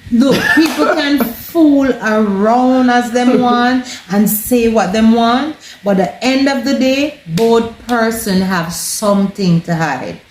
Look, people can fool around as them want and say what them want, but at the end of the day, both person have something to hide.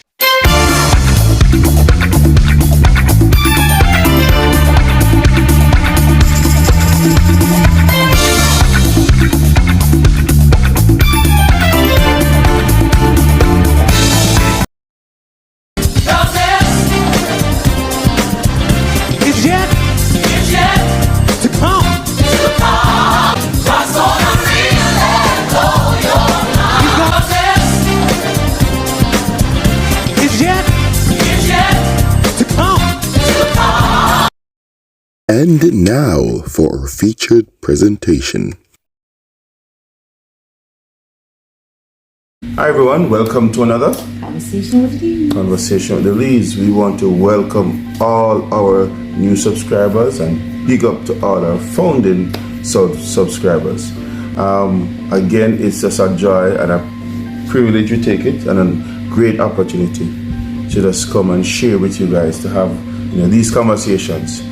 And now for our featured presentation. Hi everyone, welcome to another Conversation with the Lees. We want to welcome all our new subscribers and big up to all our founding subscribers. Again, it's just a joy and a privilege to take it and a great opportunity to just come and share with you guys to have these conversations.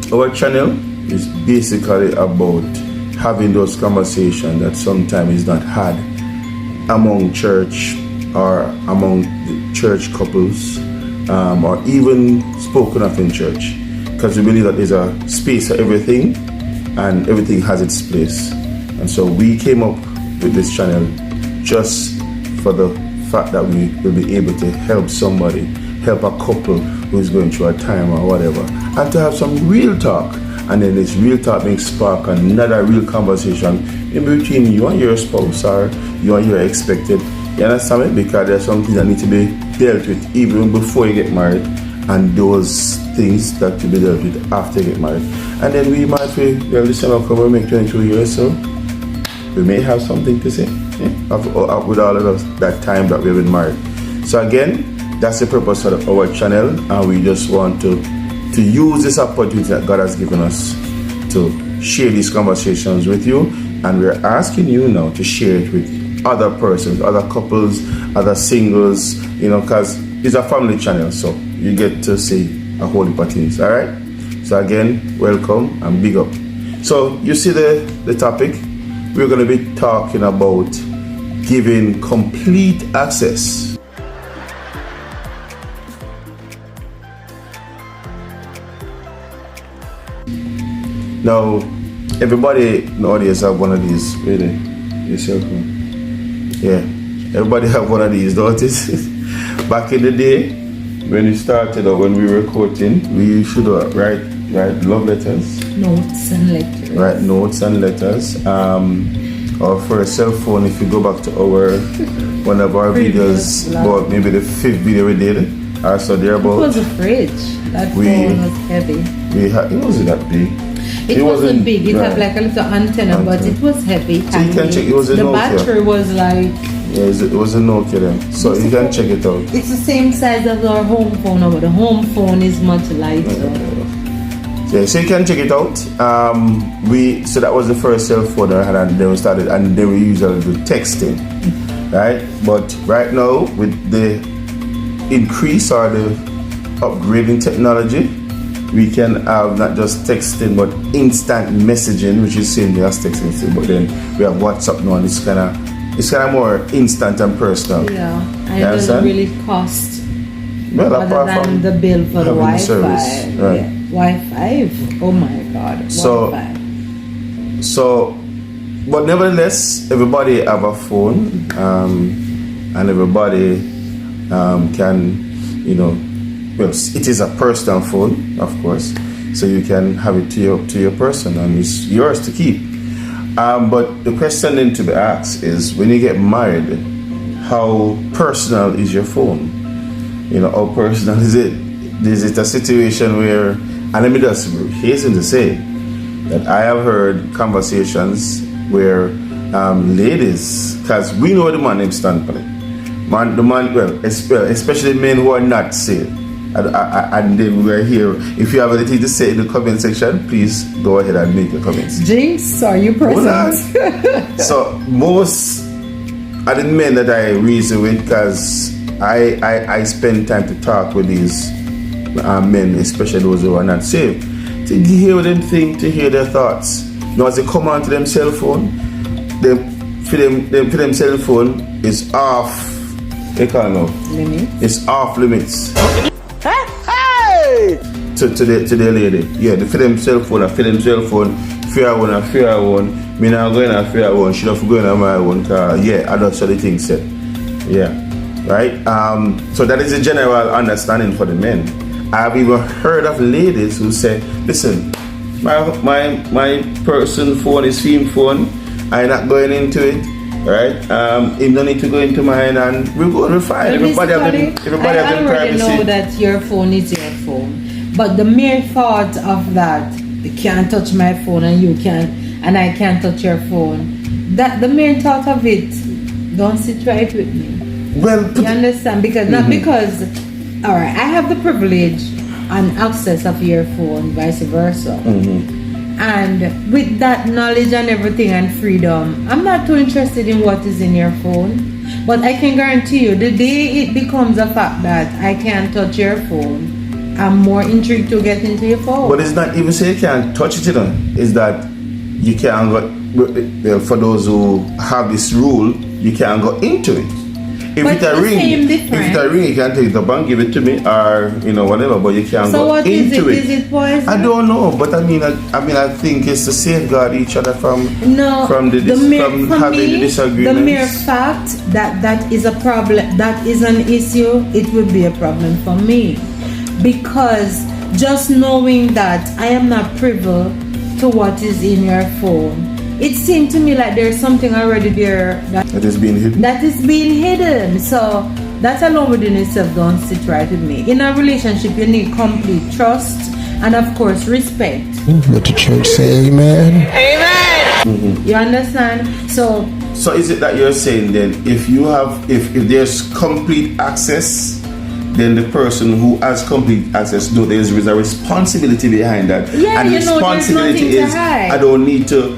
Our channel is basically about having those conversations that sometimes is not had among church or among the church couples, or even spoken of in church, because we believe that there's a space for everything and everything has its place. And so we came up with this channel just for the fact that we will be able to help somebody, help a couple who's going through a time or whatever, and to have some real talk. And then this real talk makes spark another real conversation in between you and your spouse or you and your expected. You understand me? Because there's some things that need to be dealt with even before you get married, and those things that to be dealt with after you get married. And then we might be, well, this time come and make 22 years, so we may have something to say with all of us, that time that we've been married. So again, that's the purpose of our channel, and we just want to use this opportunity that God has given us to share these conversations with you. And we're asking you now to share it with other persons, other couples, other singles, because it's a family channel, so you get to see a whole heap of things. All right, so again, welcome and big up. So you see the topic. We're going to be talking about giving complete access. Now, everybody nowadays have one of these, really. Yourself, man. Yeah, everybody have one of these, don't it? Back in the day, when we started or when we were quoting, we should write love letters. Notes and letters. Write notes and letters. Or for a cell phone, if you go back to one of our videos, about maybe the 5th video we did, or so there about. It was a fridge. That phone was heavy. It wasn't that big. It wasn't big. It had like a little antenna, but it was heavy. So you can check. It was a Nokia. The battery was like. Yeah, it was a Nokia then. So you can check it out. It's the same size as our home phone, but the home phone is much lighter. Yeah, so you can check it out. So that was the first cell phone I had, and then we started, and then we usually do texting, right? But right now, with the increase or the upgrading technology, we can have not just texting but instant messaging, which is same as texting, but then we have WhatsApp now, and it's kind of more instant and personal. Yeah, and it doesn't really cost other than the bill for the Wi-Fi. Service, right. Yeah. Wi-Fi. Oh my God. Wi-Fi. So, but nevertheless, everybody have a phone, and everybody can, well, it is a personal phone, of course, so you can have it to your person, and it's yours to keep. But the question then to be asked is, when you get married, how personal is your phone? How personal is it? Is it a situation where, and let me just hasten to say that I have heard conversations where ladies, because we know the man standpoint, especially men who are not saved. And then we're here. If you have anything to say in the comment section, please go ahead and make your comments. Jinx, are you present? So most of the men that I reason with, because I spend time to talk with these men, especially those who are not saved, to hear what them think, to hear their thoughts. Now, as they come onto them cell phone, for them cell phone is off. They call it now. Limits. It's off limits. To the lady. Yeah, for them cell phone, fear one. Me not going to fear one. She not going on my one car. Yeah, I that's what the thing said. Yeah, right. So that is a general understanding for the men. I've even heard of ladies who say, "Listen, my person phone is theme phone. I'm not going into it. Right? You don't need to go into mine, and we're fine. Everybody have them privacy. I know that your phone is your phone. But the mere thought of that, you can't touch my phone and you can't, and I can't touch your phone. That the mere thought of it, don't sit right with me. Well, you understand? Because not because, all right, I have the privilege and access of your phone, vice versa. And with that knowledge and everything and freedom, I'm not too interested in what is in your phone. But I can guarantee you, the day it becomes a fact that I can't touch your phone, I'm more intrigued to get into your phone. But it's not even say you can't touch it, it's that you can't go, for those who have this rule, you can't go into it. If it's a ring, you can take it up and give it to me, or whatever. But you can't go into it. So what is it? Is it poison? I don't know, but I think it's to safeguard each other from having the disagreements. The mere fact that is a problem, that is an issue, it would be a problem for me, because just knowing that I am not privy to what is in your phone, it seemed to me like there's something already there that is being hidden. That is being hidden. So that alone within itself don't sit right with me. In a relationship, you need complete trust and of course respect. Let the church say amen. Amen. You understand? So is it that you're saying then if there's complete access, then the person who has complete access, no, there is a responsibility behind that. Yeah, and the responsibility is I don't need to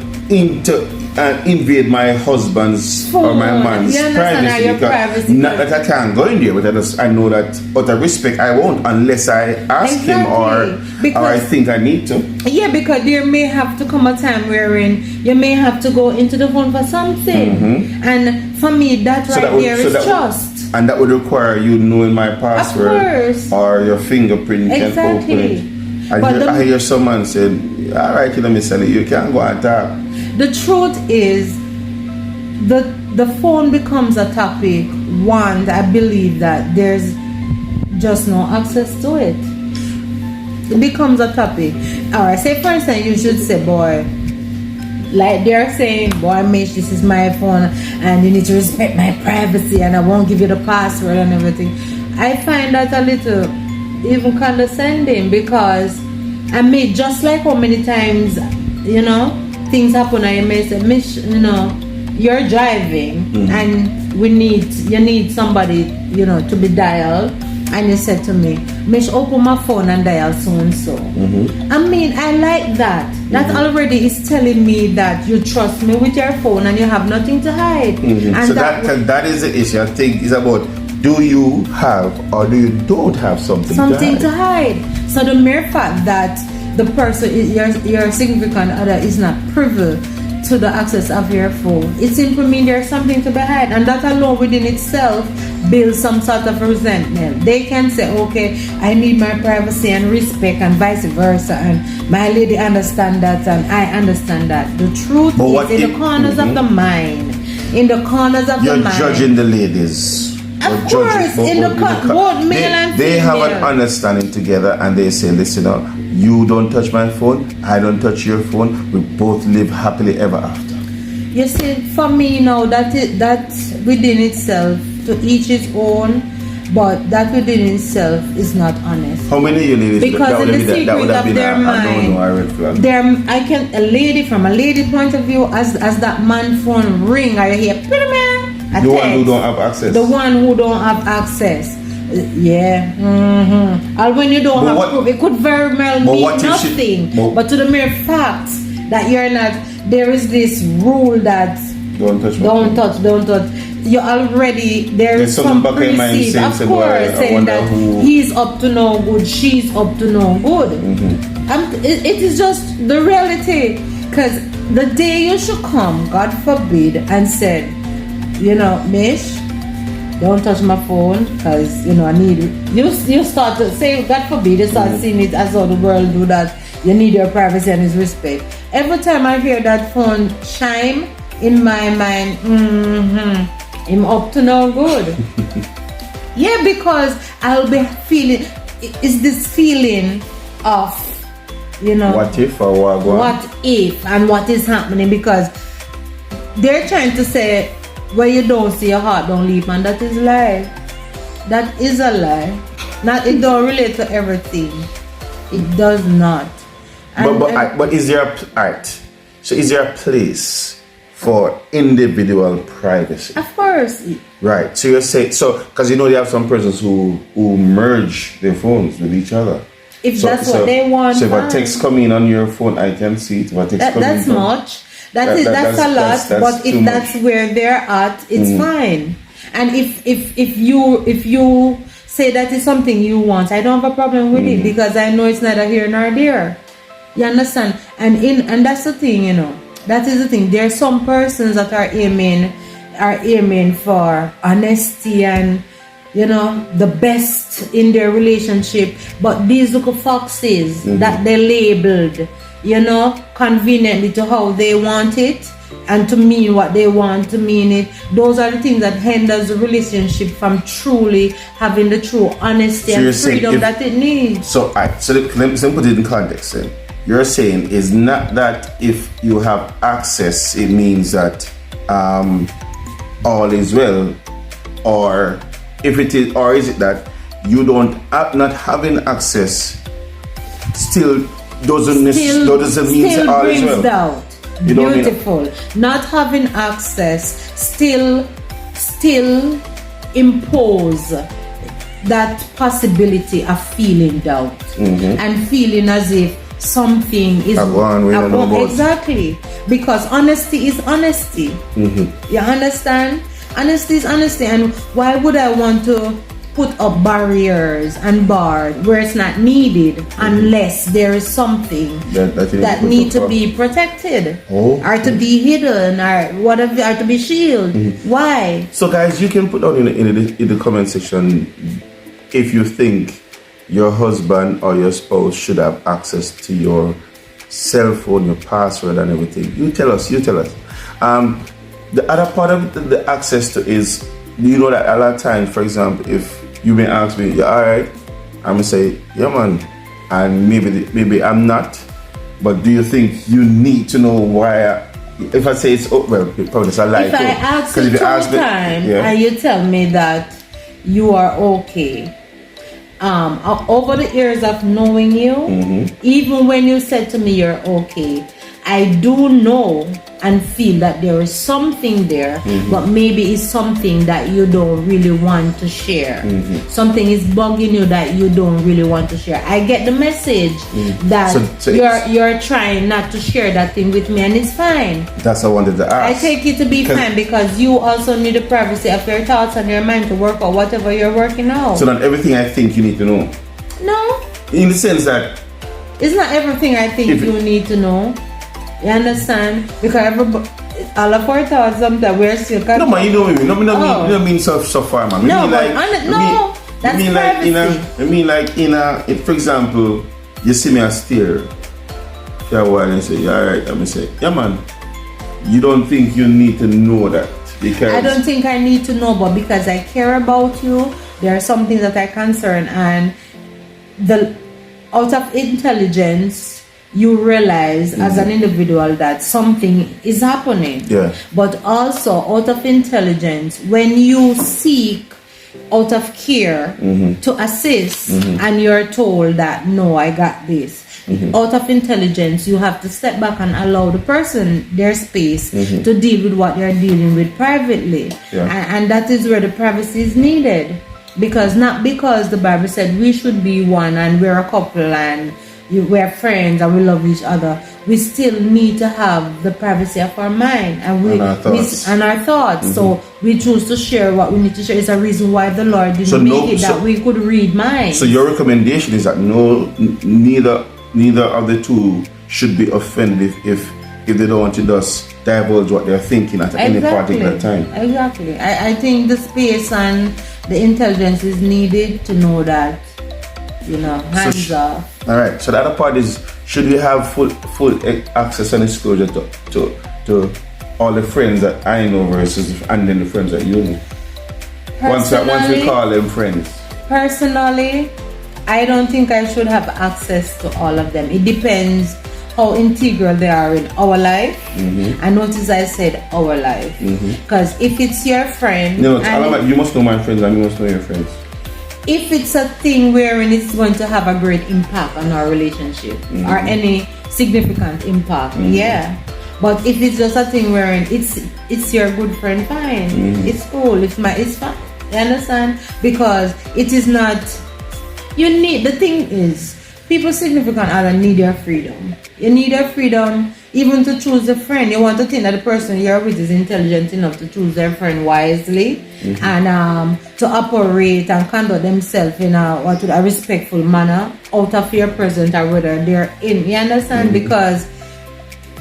invade my husband's or my man's privacy. Not that I can't go in there, but I know that out of respect I won't unless I ask him or I think I need to. Yeah, because there may have to come a time wherein you may have to go into the phone for something. And for me, there is trust. And that would require you knowing my password or your fingerprint can open it. I hear someone say, all right, Miss Sally, you can't go and talk. The truth is, the phone becomes a topic, one, I believe that there's just no access to it. It becomes a topic. Alright, say for instance, you should say, boy, like they're saying, boy, Mish, this is my phone and you need to respect my privacy and I won't give you the password and everything. I find that a little even condescending, because I may, just like how many times, things happen and you may say, Mish, you're driving and you need somebody, to be dialed, and you said to me, Mish, open my phone and dial so and so. I mean, I like that. That already is telling me that you trust me with your phone and you have nothing to hide. And so that is the issue. I think it's about, do you have or do you don't have something to hide? So the mere fact that the person, your significant other, is not privy to the access of your phone, it simply means there's something to be hide, and that alone within itself builds some sort of resentment. They can say, okay, I need my privacy and respect and vice versa, and my lady understand that and I understand that. The truth is in the corners of the mind. In the corners of the mind. You're judging the ladies. Of course, in the both male and female. They have an understanding together and they say, listen up, you don't touch my phone, I don't touch your phone, we both live happily ever after. You see, for me now, that within itself, to each his own, but that within itself is not honest. How many you ladies? Because in the secret of their mind, a lady, from a lady point of view, as that man phone ring, I hear, the one who don't have access. The one who don't have access. Yeah. And when you don't have proof, it could very well mean nothing. But to the mere fact that you're not, there is this rule that don't touch. you already there's something some back in mind perceived, saying, of say, course, boy, I saying wonder that who- he's up to no good, she's up to no good. It is just the reality. Because the day you should come, God forbid, and said, you know, Mish, don't touch my phone because, you know, I need it. You start to say, God forbid, you start seeing it as how the world do that. You need your privacy and his respect. Every time I hear that phone chime, in my mind, I'm up to no good. Yeah, because I'll be feeling, it's this feeling of, you know, What if or what? what if and what is happening, because they're trying to say where you don't see your heart don't leap, and that is a lie. That is a lie. Not, it don't relate to everything. It does not. But is there art? So is there a place for individual privacy? Of course. Right. So you're saying, so because you know they have some persons who merge their phones with each other. If that's what they want. So if a fine. text come in on your phone, I can see it. If a text come That's in, much. That's a lot. that's but too if that's much. where they're at, it's fine. And if you say that is something you want, I don't have a problem with it, because I know it's neither here nor there. You understand? And that's the thing, you know. That is the thing. There are some persons that are aiming for honesty and, you know, the best in their relationship, but these little foxes that they labeled, you know, conveniently to how they want it and to mean what they want to mean it, those are the things that hinders the relationship from truly having the true honesty So you're and saying freedom if- that it needs. So let me put it in context then. You're saying is not that if you have access, it means that all is well, or if it is, or is it that you don't not having access still doesn't mean Still all is brings well? doubt. You don't mean- Beautiful. Not having access still impose that possibility of feeling doubt and feeling as if something is Go we don't know about. exactly, because honesty is honesty. You understand? Honesty is honesty, and why would I want to put up barriers and bars where it's not needed unless there is something that need to be protected Oh. or to be hidden or whatever, or to be shielded? Why? So guys, you can put down in the comment section if you think your husband or your spouse should have access to your cell phone, your password and everything. You tell us. The other part of the access to is, you know that a lot of times, for example, if you may ask me, "You alright?" I'm gonna say, "Yeah, man," and maybe I'm not. But do you think you need to know why? If I say it's well, probably it's a lie. If I too. ask 'Cause you if two ask me- times yeah. and you tell me that you are okay, over the years of knowing you, even when you said to me you're okay, I do know and feel that there is something there, but maybe it's something that you don't really want to share. Something is bugging you that you don't really want to share. I get the message that So you're trying not to share that thing with me, and it's fine. That's what I wanted to I ask. take it to be 'Cause- fine, because you also need the privacy of your thoughts and your mind to work out whatever you're working out. So not everything I think you need to know. No, In the sense that it's not everything I think If- you need to know. You understand? Because all of our thoughts sometimes we're still no man, you know what I mean. No, Oh. you don't mean so far, man. No, mean but that's privacy. For example, you see me a steer. Yeah, while and say, yeah, alright, I'm gonna say, yeah man. You don't think you need to know that because I don't think I need to know, but because I care about you, there are some things that I concern, and out of intelligence, you realize as an individual that something is happening. Yeah. But also out of intelligence, when you seek out of care to assist and you're told that no, I got this. Out of intelligence, you have to step back and allow the person their space to deal with what they're dealing with privately. Yeah. And that is where the privacy is needed. Because not because the Bible said we should be one and we're a couple and we're friends and we love each other, we still need to have the privacy of our mind and our thoughts. So we choose to share what we need to share. It's a reason why the Lord didn't that we could read minds. So your recommendation is that neither of the two should be offended if they don't want to just divulge what they're thinking at any particular time. Exactly. I think the space and the intelligence is needed to know that, hands off. All right. So the other part is, should we have full access and exposure to all the friends that I know and then the friends that you know? Once we call them friends. Personally, I don't think I should have access to all of them. It depends how integral they are in our life. And notice I said our life. Because if it's your friend... you must know my friends and you must know your friends. If it's a thing wherein it's going to have a great impact on our relationship or any significant impact, yeah. But if it's just a thing wherein it's your good friend, fine. It's cool. It's fine. You understand? Because it is not... the thing is, people significant other need their freedom. You need your freedom even to choose a friend. You want to think that the person you're with is intelligent enough to choose their friend wisely and to operate and conduct themselves in a respectful manner out of your presence or whether they're in. You understand? Because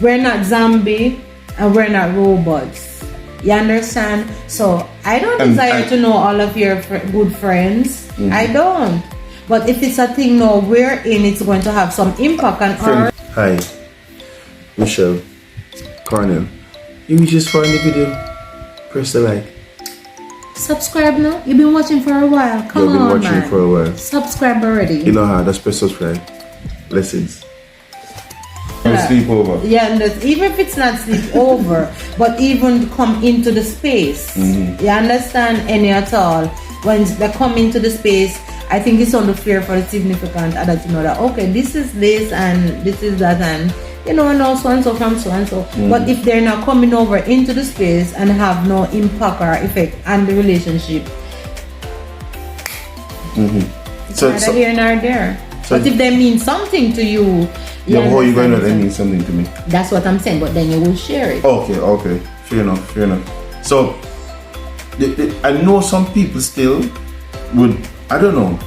we're not zombie and we're not robots. You understand? So I don't desire to know all of your good friends. I don't. But if it's a thing now we're in, it's going to have some impact on our... Hi, Michelle, Cornell. You just find the video, press the like. Subscribe now. You've been watching for a while. Come on, man. You've been watching for a while. Subscribe already. You know how? Just press subscribe. Blessings. Sleep over. Yeah, and even if it's not sleep over, but even come into the space. You understand? Any at all. When they come into the space, I think it's only fair for the significant other to know that, okay, this is this and this is that and, and so and so from so and so. But if they're not coming over into the space and have no impact or effect on the relationship, it's neither here nor there. But if they mean something to you, how are you going to they mean something to me? That's what I'm saying, but then you will share it. Okay. Fair enough. So, I know some people still would... I don't know.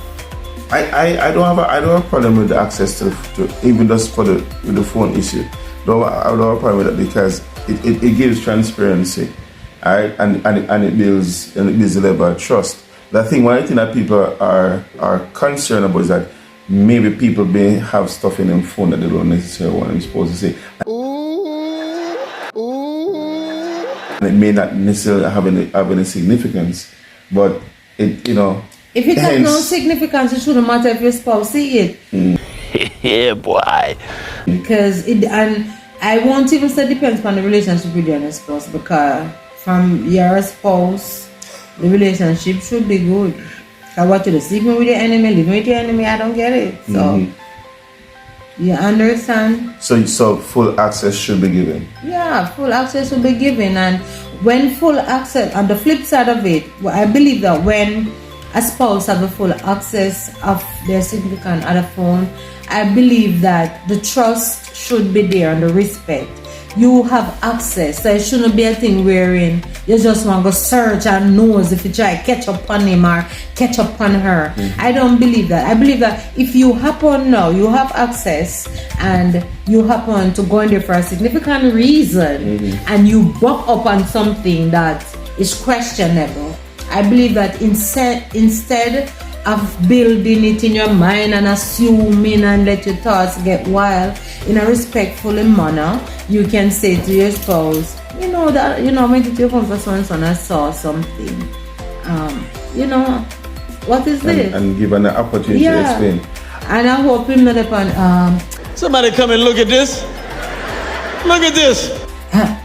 I don't have a problem with the access to even just with the phone issue. I don't have a problem with that because it gives transparency, alright, and it builds a level of trust. One thing that people are concerned about is that maybe people may have stuff in their phone that they don't necessarily want them supposed to say. And it may not necessarily have any significance, but if it has no significance, it shouldn't matter if your spouse see it. Yeah, boy. Because and I won't even say depends on the relationship with your spouse, because from your spouse, the relationship should be good. I want you to sleeping with your enemy, living with your enemy, I don't get it. So you understand? So full access should be given. Yeah, full access should be given, and when full access, on the flip side of it, I believe that when a spouse have a full access of their significant other phone, I believe that the trust should be there and the respect. You have access, so it shouldn't be a thing wherein you just want to go search and knows if you try to catch up on him or catch up on her. I don't believe that. I believe that if you happen now, you have access and you happen to go in there for a significant reason and you bump up on something that is questionable, I believe that instead of building it in your mind and assuming and let your thoughts get wild, in a respectful manner, you can say to your spouse, I went to your phone for so and so and I saw something. What is this? And give an opportunity to explain. And I hope him not upon somebody come and look at this. Look at this.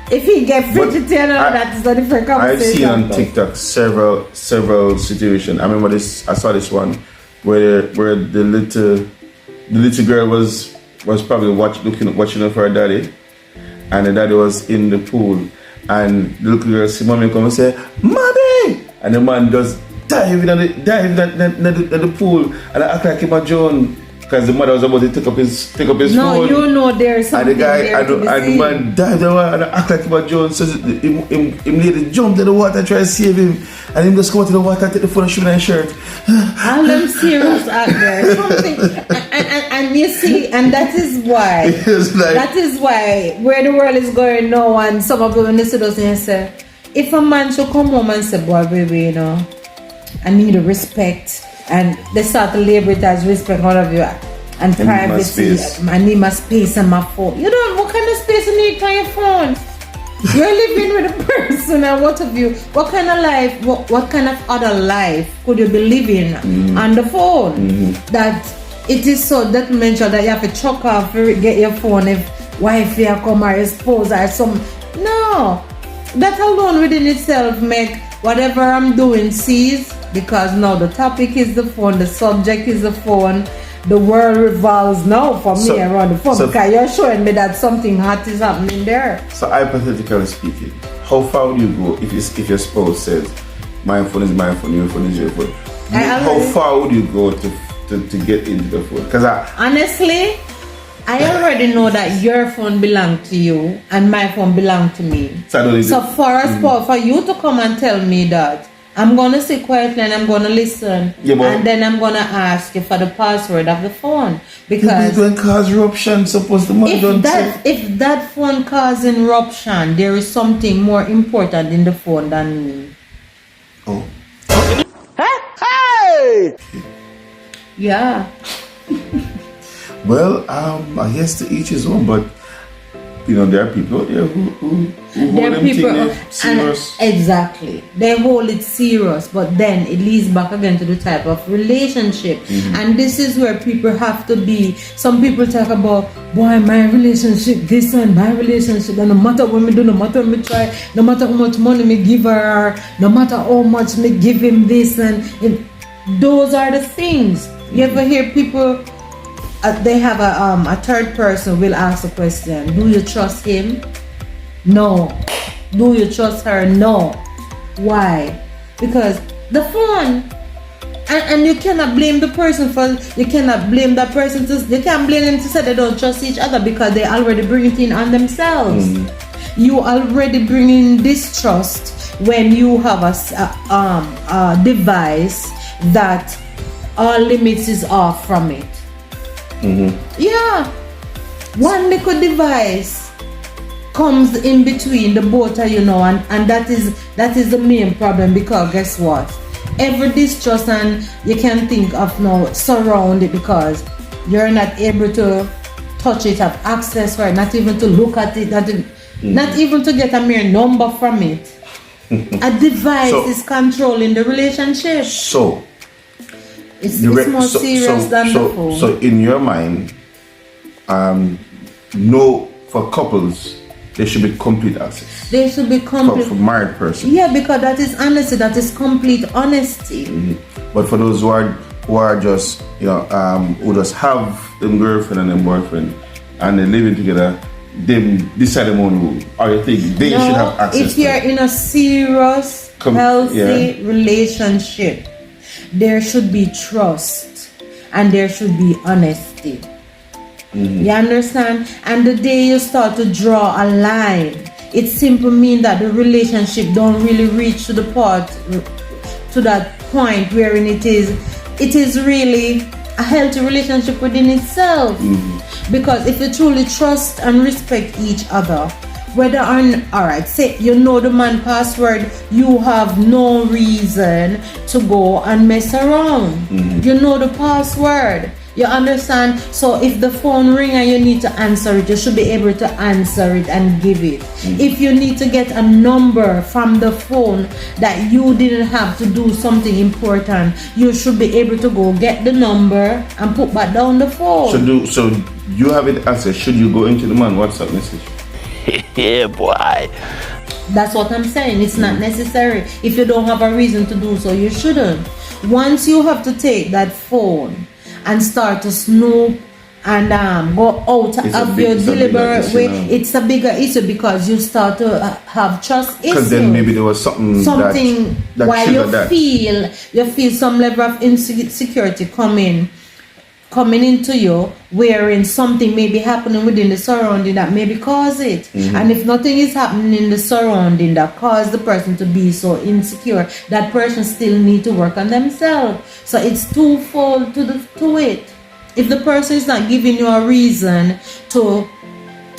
If he get fidgety and all that is a different conversation. I've seen on TikTok several situations. I remember this. I saw this one where the little girl was probably watching for her daddy, and the daddy was in the pool, and the little girl see mommy come and say, "Mommy!" and the man just dive in the pool and act like him a John. because the mother was about to take up his phone. No, you know there's And the something guy, there to be and the seen. man died and act like he was Jones. So him lady jumped in the water, try to save him. And him just go out to the water, take the phone and shoot in his shirt. All them serious out there. Something, and you see, and that is why. It's like, That is why where the world is going now, and some of them when they see those things say, if a man should come home and say, boy baby, you know, I need a respect, and they start to label it as respect, all of you, and privacy. I need my space and my phone. You don't, what kind of space you need for your phone? You're living with a person, and what have you? What kind of life? What kind of other life could you be living on the phone? That it is so detrimental that you have to chuck off to get your phone if wife here come or your spouse or some. No, that alone within itself make whatever I'm doing cease, because now the topic is the phone, the subject is the phone. The world revolves now for me around the phone, because you're showing me that something hot is happening there. So hypothetically speaking, how far would you go if your spouse says, my phone is my phone, your phone is your phone? How far would you go to get into the phone? Because honestly, I already know that your phone belongs to you and my phone belongs to me. So for you to come and tell me that, I'm going to sit quietly and I'm going to listen. And then I'm going to ask you for the password of the phone. Because it's going to cause eruption, suppose the money don't say. If that phone causes eruption, there is something more important in the phone than me. Oh. Hey! Yeah. Well, I guess to each his own, but you know, there are people out there who hold them thing serious. Exactly. They hold it serious, but then it leads back again to the type of relationship. And this is where people have to be. Some people talk about, boy, my relationship, this and my relationship, and no matter what me do, no matter what me try, no matter how much money me give her, no matter how much me give him this, and those are the things. You ever hear people, they have a third person will ask a question, do you trust him? No. Do you trust her? No. Why? Because the phone, and you cannot blame the person you can't blame that person you can't blame them to say they don't trust each other, because they already bring it in on themselves. You already bring in distrust when you have a device that all limits is off from it. Yeah, one little device comes in between the both of you know, and that is the main problem, because guess what? Every distrust and you can think of now surround it, because you're not able to touch it, have access for it, not even to look at it, not even to get a mere number from it. A device is controlling the relationship. So it's more serious than the phone. So in your mind, no, for couples, there should be complete access. There should be complete for married person. Yeah, because that is honesty. That is complete honesty. But for those who are just who just have them girlfriend and them boyfriend and they're living together, them decide them own rule. Or you think they should have access? If you're in a serious, healthy relationship, there should be trust and there should be honesty. You understand? And the day you start to draw a line, it simply means that the relationship don't really reach to that point wherein it is really a healthy relationship within itself. Because if you truly trust and respect each other, whether alright, say you know the man password, you have no reason to go and mess around. You know the password. You understand? So if the phone ring and you need to answer it, you should be able to answer it and give it. If you need to get a number from the phone that you didn't have to do something important, you should be able to go get the number and put back down the phone. So you have it access. Should you go into the man WhatsApp message? Yeah, boy. That's what I'm saying. It's not necessary. If you don't have a reason to do so, you shouldn't. Once you have to take that phone and start to snoop and go out of your deliberate way, it's a bigger issue, because you start to have trust issues. Because then maybe there was something that why you feel some level of insecurity coming coming into you wherein something may be happening within the surrounding that maybe cause it. And if nothing is happening in the surrounding that caused the person to be so insecure, that person still need to work on themselves. So it's twofold to it. If the person is not giving you a reason to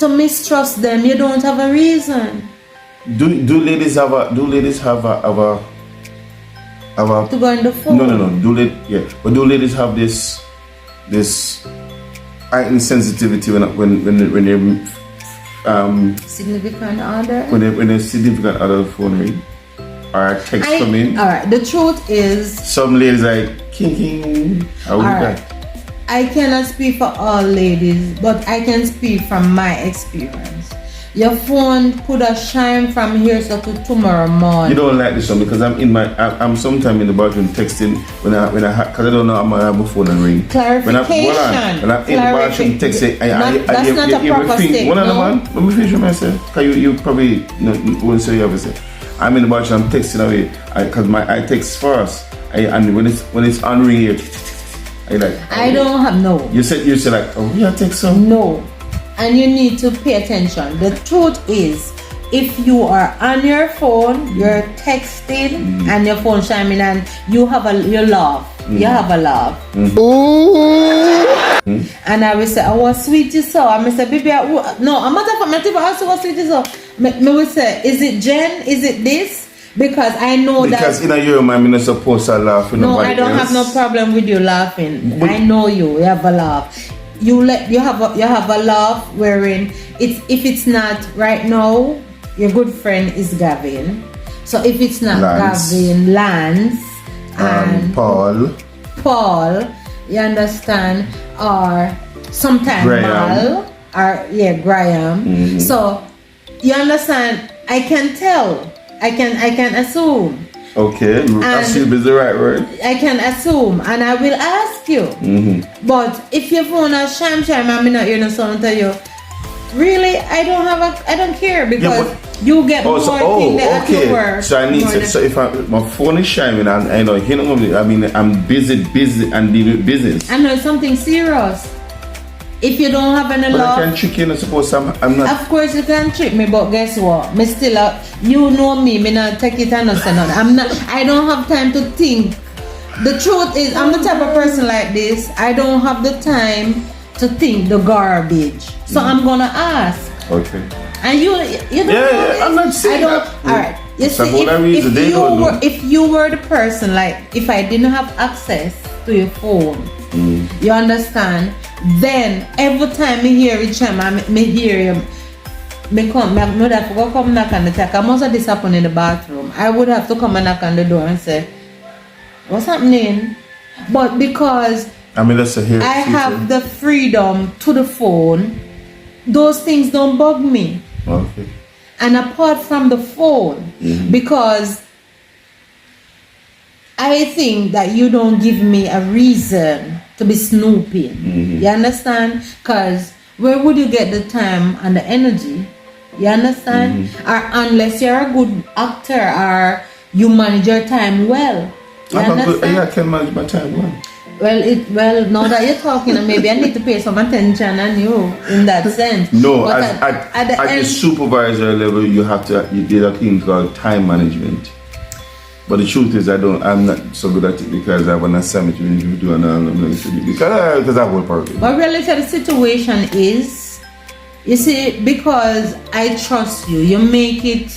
mistrust them, you don't have a reason. Do ladies have a To go in the phone. No. But do ladies have this heightened sensitivity when they're Significant other? when a significant other phone ring or a text come in? Alright, the truth is, Some ladies like king. How alright, I cannot speak for all ladies, but I can speak from my experience. Your phone could have shine from here to tomorrow morning. You don't like this one because I'm sometime in the bathroom texting when I because I don't know I'm gonna have my phone and ring. Clarification. When I'm in the bathroom texting, That's not a proper statement. Let me finish what I said. Because you probably won't say you ever say. I'm in the bathroom, I'm texting away because I text first. And when it's on ring here, I don't have no. You said like, oh yeah, text some. No. And you need to pay attention. The truth is, if you are on your phone, you're texting, and your phone chiming, and you laugh. You have a laugh. And I will say, oh, what sweet you saw. I will say, baby, no, I'm not talking about what sweet you saw. Me will say, is it Jen? Is it this? Because I know because in your mind, I'm not supposed to laugh with nobody I don't else. have no problem with you laughing. But, I know you have a laugh. You have a laugh wherein if it's not right now, your good friend is Gavin. So if it's not Lance. Gavin, Lance and Paul, you understand, or sometimes Graham. Mal, Graham. So you understand, I can tell. I can assume. Okay, assume is the right word. I can assume, and I will ask you. But if your phone has sham, I'm not hearing a sound tell you. Really, I don't care because you get more things at your work. So I need to. So if my phone is shining and I know I'm busy and dealing with business. I know it's something serious. If you don't have any love, I can trick you. I suppose I'm not. Of course you can trick me, but guess what? Me still, you know me. Me not take it and not say nothing. I don't have time to think. The truth is, I'm the type of person like this. I don't have the time to think the garbage. So I'm gonna ask. Okay. And you don't. Yeah, I'm not saying that. All right. You see, if you were the person, like if I didn't have access to your phone, you understand? Then every time me hear it, me hear him. Me come knock on the door. I must have this happen in the bathroom. I would have to come and knock on the door and say, "What's happening?" But because I have the freedom to the phone, those things don't bug me. Okay. And apart from the phone, because I think that you don't give me a reason to be snooping. You understand? Because where would you get the time and the energy? You understand? Or unless you're a good actor or you manage your time well. You understand? I can manage my time well. Well, now that you're talking, maybe I need to pay some attention on you in that sense. No, but at the supervisor level, you did a thing called time management. But the truth is, I'm not so good at it because I have an assignment to do and I'm not going to do because I will part. But really, the situation is, you see, because I trust you, you make it,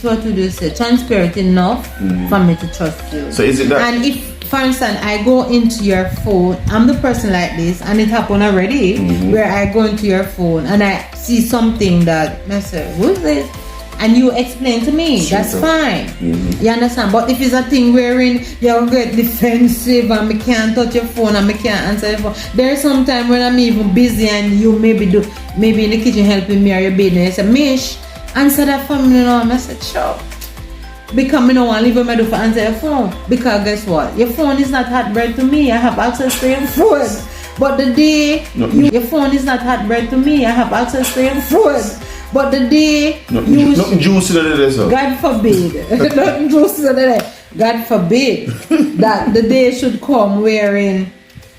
what would you say, transparent enough for me to trust you. So is it that? And if, for instance, I go into your phone, I'm the person like this, and it happened already, where I go into your phone and I see something that, I say, who's this? And you explain to me, that's fine. You understand? But if it's a thing wherein you get defensive and me can't touch your phone and me can't answer your phone, there's some time when I'm even busy and you maybe in the kitchen helping me or your baby, you say, Mish, answer that phone. I said, sure. Because I don't want to leave my door for answer your phone. Because guess what? Your phone is not hot bread to me. I have access to your phone. But the day your phone is not hot bread to me, I have access to your phone. But the day nothing juicy in there, sir. God forbid. Nothing juicy in there. God forbid that the day should come wherein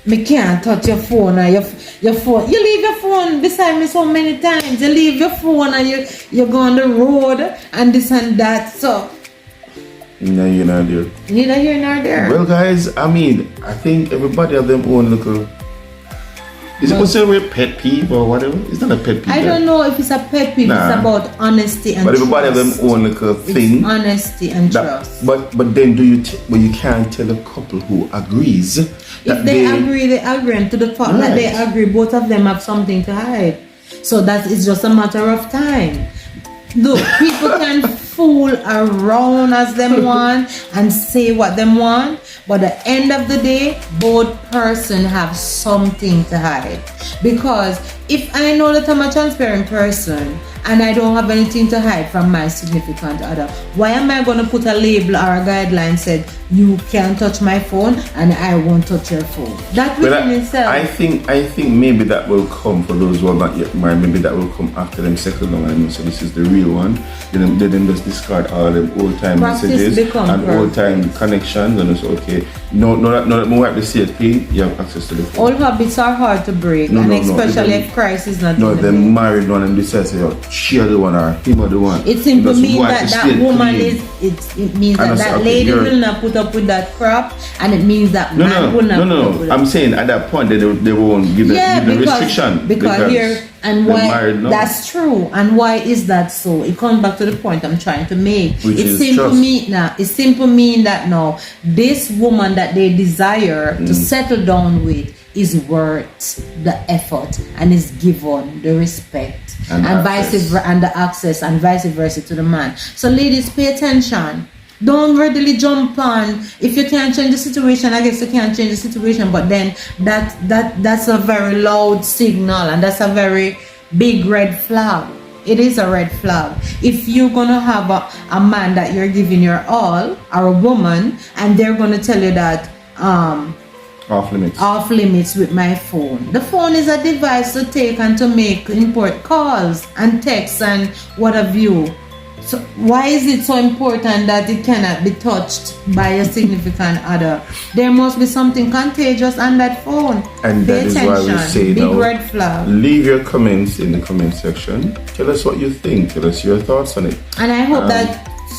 me can't touch your phone or your phone. You leave your phone beside me so many times. You leave your phone and you go on the road and this and that. So No, you're not there. neither here nor there. Well, guys, I mean, I think everybody have their own little. Is it considered a pet peeve or whatever? It's not a pet peeve. I don't know if it's a pet peeve. Nah. It's about honesty and But trust. everybody have their own little thing. It's honesty and that- trust. But then but you can't tell a couple who agrees that If they agree, they agree. And to the fact that they Right. agree, both of them have something to hide. So that is just a matter of time. Look, people can fool around as them want and say what them want, but at the end of the day, both person have something to hide. Because if I know that I'm a transparent person and I don't have anything to hide from my significant other, why am I going to put a label or a guideline said you can't touch my phone and I won't touch your phone? That But within itself. I think maybe that will come for those who are not yet married. Maybe that will come after them settle down and know, so this is the real one. Then just discard all them old time Practice messages become and practice. old time connections, and it's okay. No, that more like the same thing. You have access to the phone. All habits are hard to break, No, and no, no, especially it- if Christ is not No, in the them mix. married one and decide say, oh, she are the one or him are the one. It simply Just means want that to that stay woman clean. it means And that I say, that okay, lady you're- will not put up with that crap, and it means that man will not put up with I'm saying at that point they won't give the, give the restriction because here and they're why married now. that's true, and why is that so? It comes back to the point I'm trying to make. Which It is simple trust. mean now. It simple mean that now this woman that they desire to settle down with is worth the effort and is given the respect And vice access. versa, and the access and vice versa to the man. So ladies, pay attention. Don't readily jump on. If you can't change the situation, I guess you can't change the situation. But then that's a very loud signal, and that's a very big red flag. It is a red flag. If you're gonna have a man that you're giving your all, or a woman, and they're gonna tell you that off limits. off limits with my phone. The phone is a device to take and to make import calls and texts and what have you. So why is it so important that it cannot be touched by a significant other? There must be something contagious on that phone. And Pay that is why we attention. say Big now, red flag. leave your comments in the comment section. Tell us what you think. Tell us your thoughts on it. And I hope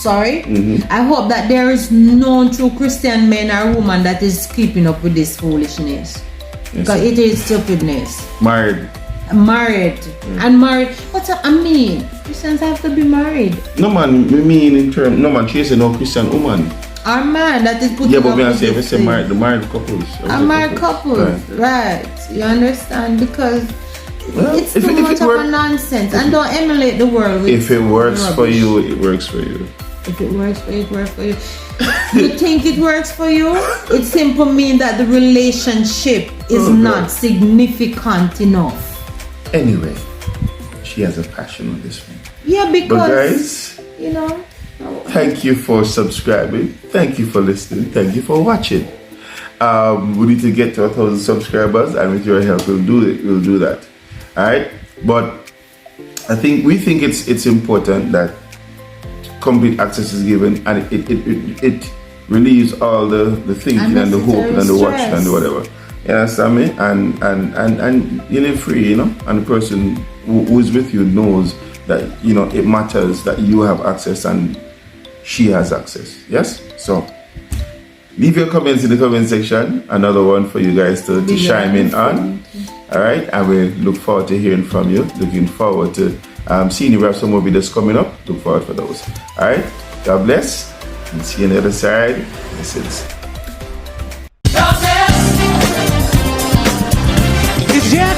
I hope that there is no true Christian man or woman that is keeping up with this foolishness. Because it is stupidness. Married. Married and married. What's I mean? Christians have to be married. No man, we mean in term. No man chasing no Christian woman. Our man that is putting Yeah, but up we are with saying we this say thing. married, the married couples. Our married couples, right? You understand? Because Well, it's if too it much of work- a nonsense. And don't emulate the world with If it works for rubbish. you, it works for you. If it works for you, it works for you. You think it works for you? It simply means that the relationship is Okay. not significant enough. Anyway, she has a passion on this one. Yeah, But because guys, you know. thank you for subscribing. Thank you for listening. Thank you for watching. We need to get to 1,000 subscribers, and with your help, we'll do it. We'll do that. All right. But we think it's important that complete access is given, and it relieves all the thinking and the hoping and the watching and the whatever. You understand me? And you live free, you know. And the person who is with you knows that it matters that you have access and she has access. Yes. So leave your comments in the comment section. Another one for you guys to chime in on. All right, and we look forward to hearing from you. Looking forward to seeing you. We have some more videos coming up. Look forward for those. All right, God bless, and see you on the other side. This is Is Jack